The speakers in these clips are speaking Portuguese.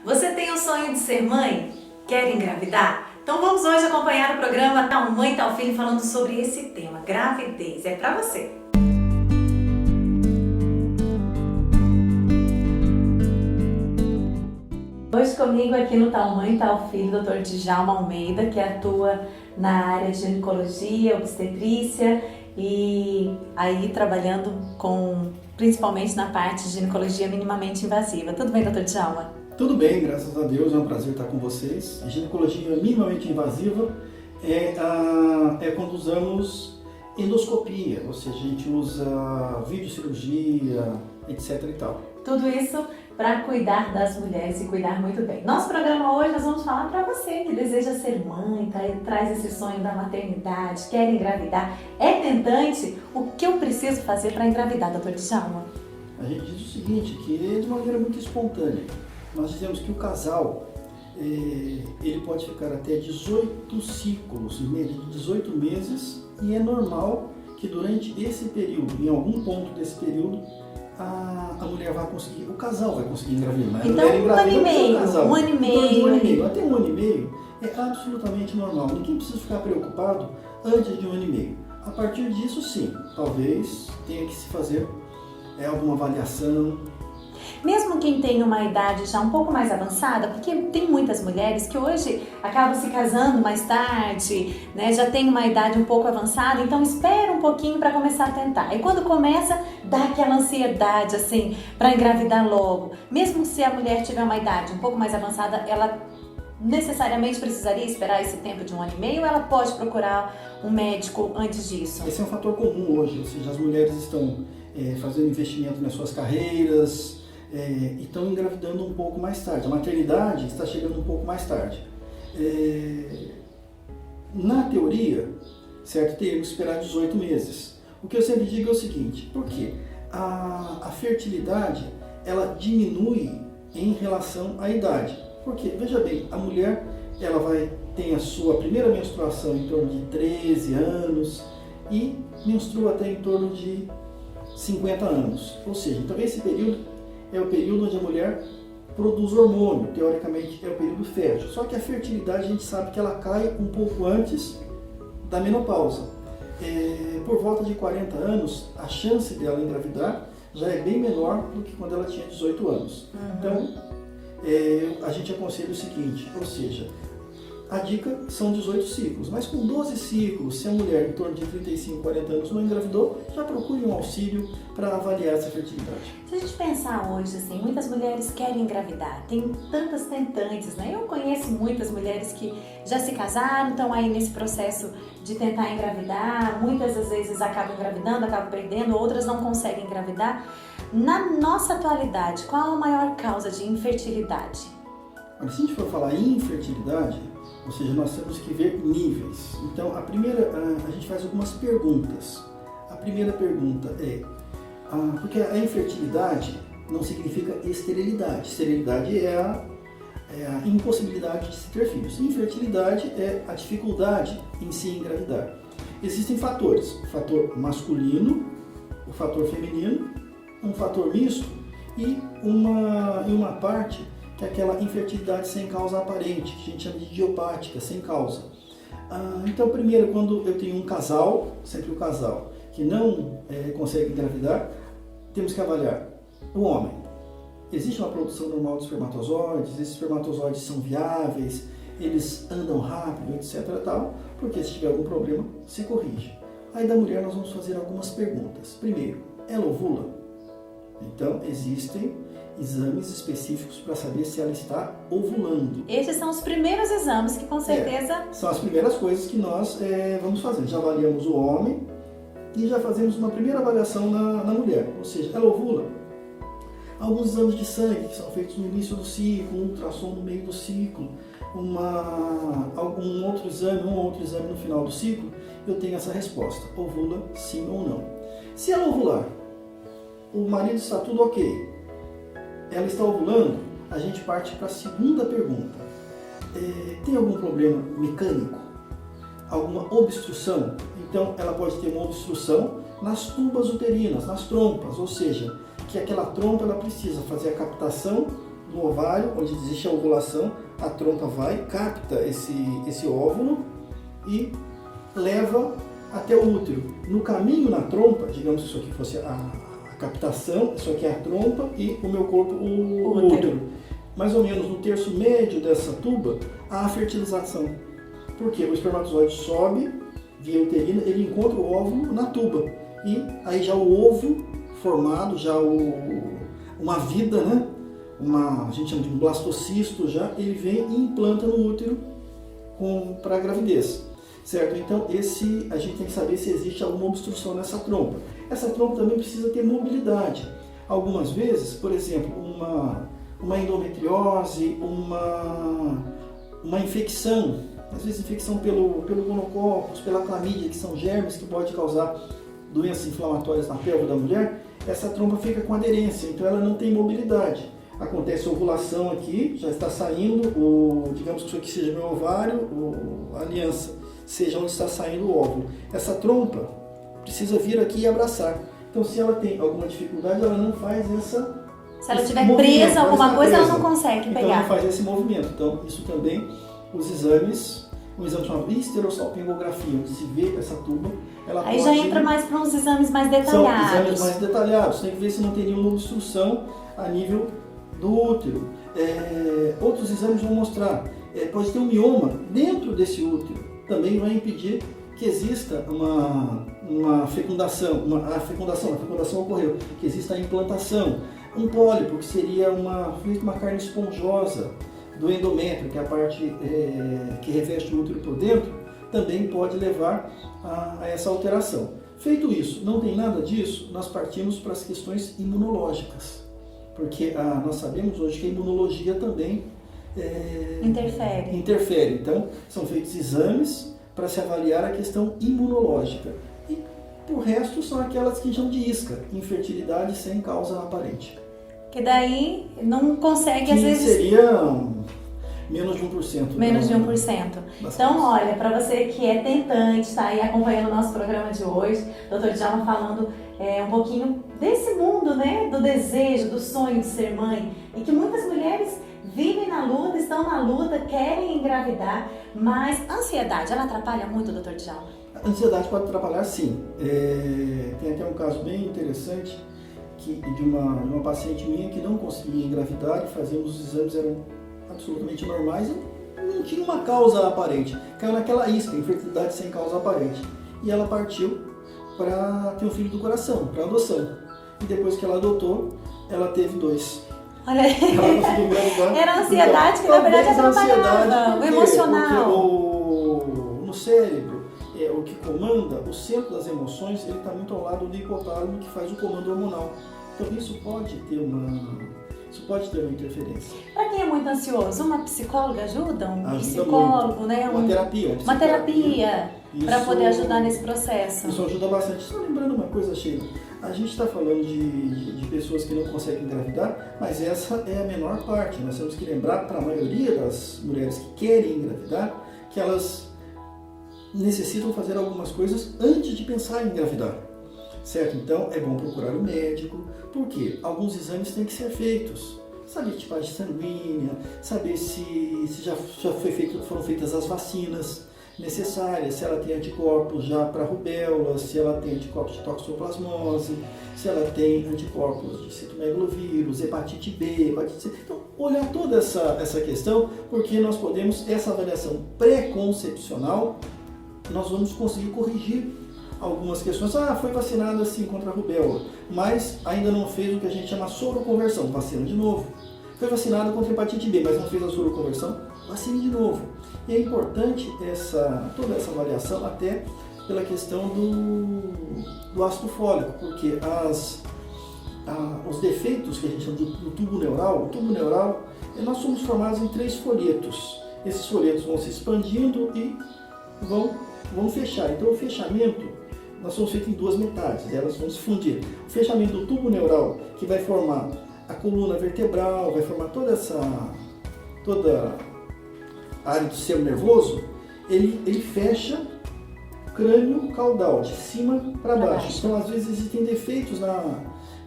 Você tem o sonho de ser mãe? Quer engravidar? Então vamos hoje acompanhar o programa Tal Mãe, Tal Filho falando sobre esse tema, gravidez. É pra você! Hoje comigo aqui no Tal Mãe, Tal Filho, Dr. Djalma Almeida, que atua na área de ginecologia, obstetrícia e aí trabalhando principalmente na parte de ginecologia minimamente invasiva. Tudo bem, Dr. Djalma? Tudo bem, graças a Deus, é um prazer estar com vocês. A ginecologia minimamente invasiva é quando usamos endoscopia, ou seja, a gente usa videocirurgia, etc e tal. Tudo isso para cuidar das mulheres e cuidar muito bem. Nosso programa hoje nós vamos falar para você que deseja ser mãe, traz esse sonho da maternidade, quer engravidar, é tentante. O que eu preciso fazer para engravidar, Dr. Djalma? A gente diz o seguinte, que é de uma maneira muito espontânea. Nós dizemos que o casal ele pode ficar até 18 ciclos, em média de 18 meses, e é normal que durante esse período, em algum ponto desse período, a mulher vai conseguir, o casal vai conseguir engravidar. Então, um ano e meio, até um ano e meio é absolutamente normal. Ninguém precisa ficar preocupado antes de um ano e meio. A partir disso, sim, talvez tenha que se fazer alguma avaliação. Mesmo quem tem uma idade já um pouco mais avançada, porque tem muitas mulheres que hoje acabam se casando mais tarde, né? Já tem uma idade um pouco avançada, então espera um pouquinho para começar a tentar. E quando começa, dá aquela ansiedade assim para engravidar logo. Mesmo se a mulher tiver uma idade um pouco mais avançada, ela necessariamente precisaria esperar esse tempo de um ano e meio, ou ela pode procurar um médico antes disso? Esse é um fator comum hoje, ou seja, as mulheres estão fazendo investimento nas suas carreiras, e estão engravidando um pouco mais tarde. A maternidade está chegando um pouco mais tarde. Na teoria, certo, teríamos que esperar 18 meses. O que eu sempre digo é o seguinte, por quê? A fertilidade, ela diminui em relação à idade. Porque, veja bem, a mulher ela tem a sua primeira menstruação em torno de 13 anos e menstrua até em torno de 50 anos. Ou seja, então esse período é o período onde a mulher produz hormônio, teoricamente é o período fértil. Só que a fertilidade a gente sabe que ela cai um pouco antes da menopausa. Por volta de 40 anos, a chance dela engravidar já é bem menor do que quando ela tinha 18 anos. Então, a gente aconselha o seguinte, ou seja, a dica são 18 ciclos, mas com 12 ciclos, se a mulher em torno de 35, 40 anos não engravidou, já procure um auxílio para avaliar essa fertilidade. Se a gente pensar hoje, assim, muitas mulheres querem engravidar, tem tantas tentantes, né? Eu conheço muitas mulheres que já se casaram, estão aí nesse processo de tentar engravidar, muitas das vezes acabam engravidando, acabam perdendo, outras não conseguem engravidar. Na nossa atualidade, qual a maior causa de infertilidade? Mas se a gente for falar em infertilidade, ou seja, nós temos que ver níveis. Então, a gente faz algumas perguntas. A primeira pergunta porque a infertilidade não significa esterilidade. Esterilidade é a impossibilidade de se ter filhos. Infertilidade é a dificuldade em se engravidar. Existem fatores, o fator masculino, o fator feminino, um fator misto e uma parte que é aquela infertilidade sem causa aparente, que a gente chama de idiopática, sem causa. Então, primeiro, quando eu tenho um casal, sempre o casal, que não consegue engravidar, temos que avaliar o homem. Existe uma produção normal de espermatozoides, esses espermatozoides são viáveis, eles andam rápido, etc. Tal, porque se tiver algum problema, se corrige. Aí da mulher nós vamos fazer algumas perguntas. Primeiro, ela ovula? Então, existem exames específicos para saber se ela está ovulando. Esses são os primeiros exames que com certeza... são as primeiras coisas que nós vamos fazer. Já avaliamos o homem e já fazemos uma primeira avaliação na mulher. Ou seja, ela ovula. Alguns exames de sangue que são feitos no início do ciclo, um ultrassom no meio do ciclo, um outro exame no final do ciclo, eu tenho essa resposta. Ovula sim ou não. Se ela ovular, o marido está tudo ok, ela está ovulando, a gente parte para a segunda pergunta. Tem algum problema mecânico? Alguma obstrução? Então, ela pode ter uma obstrução nas tubas uterinas, nas trompas, ou seja, que aquela trompa ela precisa fazer a captação no ovário, onde existe a ovulação, a trompa vai, capta esse óvulo e leva até o útero. No caminho na trompa, digamos que isso aqui fosse a captação, isso aqui é a trompa e o meu corpo o útero. Mais ou menos no terço médio dessa tuba, há a fertilização. Porque o espermatozoide sobe via uterina, ele encontra o óvulo na tuba. E aí já o ovo formado, já uma vida, né? A gente chama de um blastocisto já, ele vem e implanta no útero para a gravidez. Certo? Então, a gente tem que saber se existe alguma obstrução nessa trompa. Essa trompa também precisa ter mobilidade. Algumas vezes, por exemplo, uma endometriose, uma infecção, às vezes infecção pelo gonococcus, pela clamídia, que são germes que podem causar doenças inflamatórias na pelve da mulher, essa trompa fica com aderência, então ela não tem mobilidade. Acontece a ovulação aqui, já está saindo, digamos que isso aqui seja meu ovário, a aliança, seja onde está saindo o óvulo. Essa trompa precisa vir aqui e abraçar. Então, se ela tem alguma dificuldade, ela não faz essa... Se ela estiver presa alguma coisa, ela não consegue pegar. Então, ela não faz esse movimento. Então, isso também, os exames, um exame chamado histerosalpingografia, onde se vê essa tuba, ela aí já entra mais para uns exames mais detalhados. São exames mais detalhados. Tem que ver se não tem nenhuma obstrução a nível do útero. Outros exames vão mostrar, pode ter um mioma dentro desse útero. Também vai impedir que exista uma fecundação, a fecundação ocorreu, que exista a implantação. Um pólipo, que seria uma carne esponjosa do endométrio, que é a parte que reveste o útero por dentro, também pode levar a essa alteração. Feito isso, não tem nada disso, nós partimos para as questões imunológicas, porque nós sabemos hoje que a imunologia também interfere. Então, são feitos exames para se avaliar a questão imunológica. E, por resto, são aquelas que chamam de isca, infertilidade sem causa aparente. Que daí não consegue, que às vezes... seria menos de 1%. Menos de 1%. Então, olha, para você que é tentante, está aí acompanhando o nosso programa de hoje, Dr. Djalma falando um pouquinho desse mundo, né, do desejo, do sonho de ser mãe, e que muitas mulheres vivem na luta, estão na luta, querem engravidar, mas a ansiedade, ela atrapalha muito, Dr. Djalma? A ansiedade pode atrapalhar, sim. Tem até um caso bem interessante de uma paciente minha que não conseguia engravidar e fazíamos os exames, eram absolutamente normais e não tinha uma causa aparente. Caiu naquela isca, infertilidade sem causa aparente. E ela partiu para ter um filho do coração, para adoção. E depois que ela adotou, ela teve 2. Olha aí. Era a ansiedade que na verdade atrapalhava, o emocional. Porque no cérebro, o que comanda, o centro das emoções, ele está muito ao lado do hipotálamo, que faz o comando hormonal. Então isso pode ter uma interferência. Para quem é muito ansioso, uma psicóloga ajuda? Ajuda psicólogo, muito. Né? Uma terapia para poder ajudar nesse processo. Isso ajuda bastante. Só lembrando uma coisa, Sheila, a gente está falando de pessoas que não conseguem engravidar, mas essa é a menor parte. Nós temos que lembrar, para a maioria das mulheres que querem engravidar, que elas necessitam fazer algumas coisas antes de pensar em engravidar. Certo? Então, é bom procurar o médico, porque alguns exames têm que ser feitos. Saber a tipagem sanguínea, saber se já foram feitas as vacinas necessárias, se ela tem anticorpos já para rubéola, se ela tem anticorpos de toxoplasmose, se ela tem anticorpos de citomegalovírus, hepatite B, hepatite C. Então, olhar toda essa questão, porque nós podemos, essa avaliação pré-concepcional, nós vamos conseguir corrigir algumas questões. Foi vacinado assim contra a rubéola, mas ainda não fez o que a gente chama soroconversão, vacina de novo. Foi vacinado contra a hepatite B, mas não fez a soroconversão, vacine de novo. E é importante toda essa avaliação até pela questão do ácido fólico, porque os defeitos que a gente chama do tubo neural, o tubo neural, nós somos formados em 3 folhetos. Esses folhetos vão se expandindo e vão fechar. Então o fechamento, nós somos feitos em 2 metades, elas vão se fundir. O fechamento do tubo neural, que vai formar a coluna vertebral, vai formar toda a área do sistema nervoso, ele fecha o crânio caudal, de cima para baixo. Então, às vezes, existem defeitos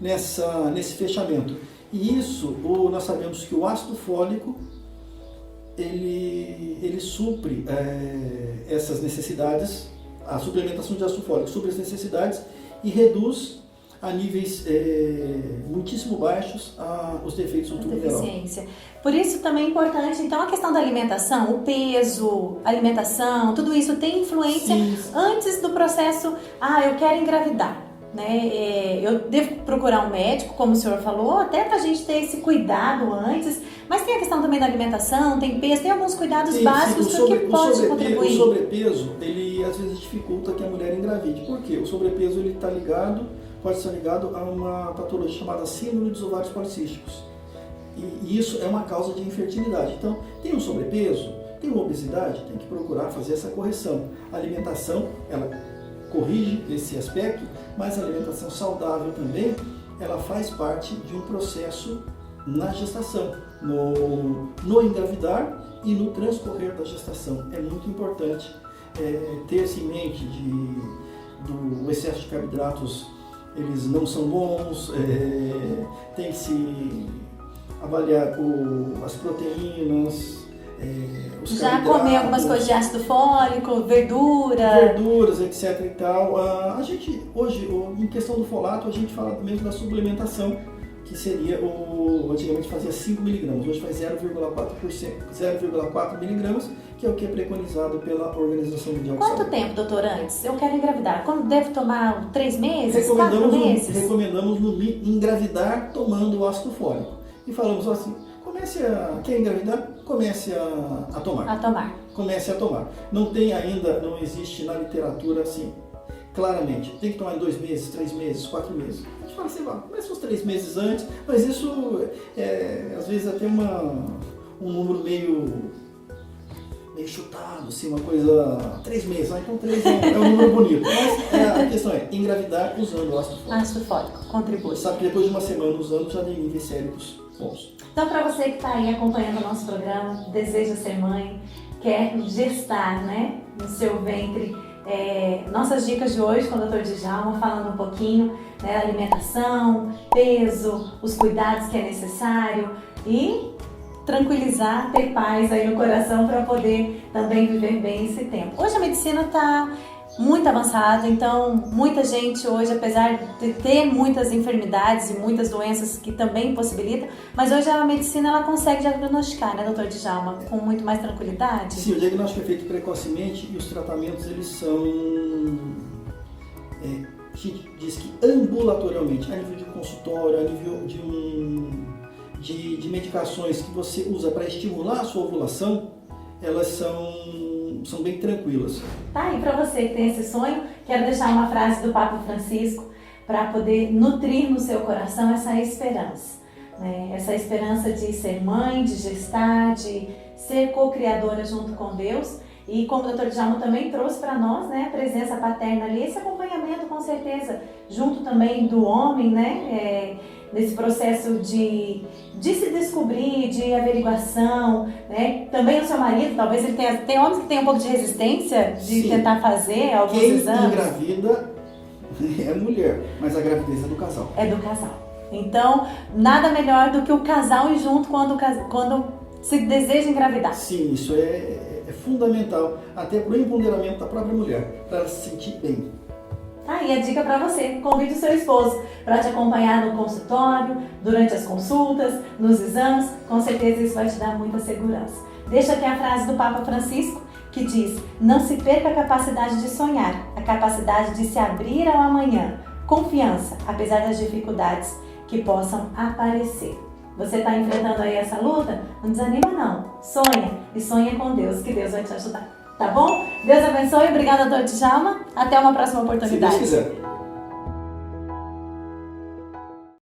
nesse fechamento. E isso, nós sabemos que o ácido fólico, ele supre essas necessidades, a suplementação de ácido fólico supre as necessidades e reduz a níveis muitíssimo baixos os defeitos do tubo neural. Por isso também é importante, então, a questão da alimentação, o peso, alimentação, tudo isso tem influência antes do processo, eu quero engravidar. Né? Eu devo procurar um médico, como o senhor falou, até pra gente ter esse cuidado antes, mas tem a questão também da alimentação, tem peso, tem alguns cuidados básicos que pode contribuir. O sobrepeso, ele às vezes dificulta que a mulher engravide. Por quê? O sobrepeso ele está ligado, pode estar ligado a uma patologia chamada síndrome dos ovários policísticos. E isso é uma causa de infertilidade. Então, tem um sobrepeso, tem uma obesidade, tem que procurar fazer essa correção. A alimentação, ela corrige esse aspecto, mas a alimentação saudável também, ela faz parte de um processo na gestação, no engravidar e no transcorrer da gestação. É muito importante ter-se em mente do excesso de carboidratos, eles não são bons, tem que se avaliar as proteínas, já comer algumas coisas de ácido fólico, verduras, etc e tal. A gente hoje, em questão do folato, a gente fala mesmo da suplementação, que seria antigamente fazia 5 mg, hoje faz 0,4 mg, que é o que é preconizado pela Organização Mundial de Saúde. Quanto tempo, doutor, antes? Eu quero engravidar. Quando devo tomar 3 meses, 4 meses? Recomendamos engravidar tomando o ácido fólico. E falamos assim, quer engravidar? Comece a tomar. Comece a tomar. Não existe na literatura assim, claramente, tem que tomar em 2 meses, 3 meses, 4 meses. A gente fala assim, começa uns 3 meses antes, mas isso às vezes até um número meio chutado, assim, uma coisa, 3 meses, então 3 é um número bonito. Mas a questão é engravidar usando o ácido fólico. Ácido fólico, contribui. Sabe que depois de uma semana usando já tem níveis séricos bons. Então, para você que está aí acompanhando o nosso programa, deseja ser mãe, quer gestar, né, no seu ventre, nossas dicas de hoje com o Dr. Djalma, falando um pouquinho da alimentação, peso, os cuidados que é necessário e tranquilizar, ter paz aí no coração para poder também viver bem esse tempo. Hoje a medicina está muito avançada, então muita gente hoje, apesar de ter muitas enfermidades e muitas doenças que também possibilitam, mas hoje a medicina ela consegue diagnosticar, né, doutor Djalma, com muito mais tranquilidade? Sim, o diagnóstico é feito precocemente e os tratamentos eles são, a gente diz que ambulatorialmente, a nível de consultório, a nível de medicações que você usa para estimular a sua ovulação, elas são bem tranquilas. Tá, e para você que tem esse sonho, quero deixar uma frase do Papa Francisco para poder nutrir no seu coração essa esperança. Né? Essa esperança de ser mãe, de gestar, de ser co-criadora junto com Deus. E como o Dr. Djalma também trouxe para nós, né, a presença paterna ali, esse acompanhamento com certeza, junto também do homem, né, nesse processo de se descobrir, de averiguação, né? Também o seu marido, talvez ele tem homens que têm um pouco de resistência de tentar fazer alguns exames. Quem engravida é mulher, mas a gravidez é do casal. É do casal. Então, nada melhor do que o casal ir junto quando se deseja engravidar. Sim, isso é fundamental, até para o empoderamento da própria mulher, para ela se sentir bem. Aí a dica para você, convide o seu esposo para te acompanhar no consultório, durante as consultas, nos exames, com certeza isso vai te dar muita segurança. Deixa aqui a frase do Papa Francisco que diz: não se perca a capacidade de sonhar, a capacidade de se abrir ao amanhã, confiança, apesar das dificuldades que possam aparecer. Você está enfrentando aí essa luta? Não desanima não, sonha e sonha com Deus, que Deus vai te ajudar. Tá bom? Deus abençoe, obrigada, doutor Djalma. Até uma próxima oportunidade. Se Deus quiser.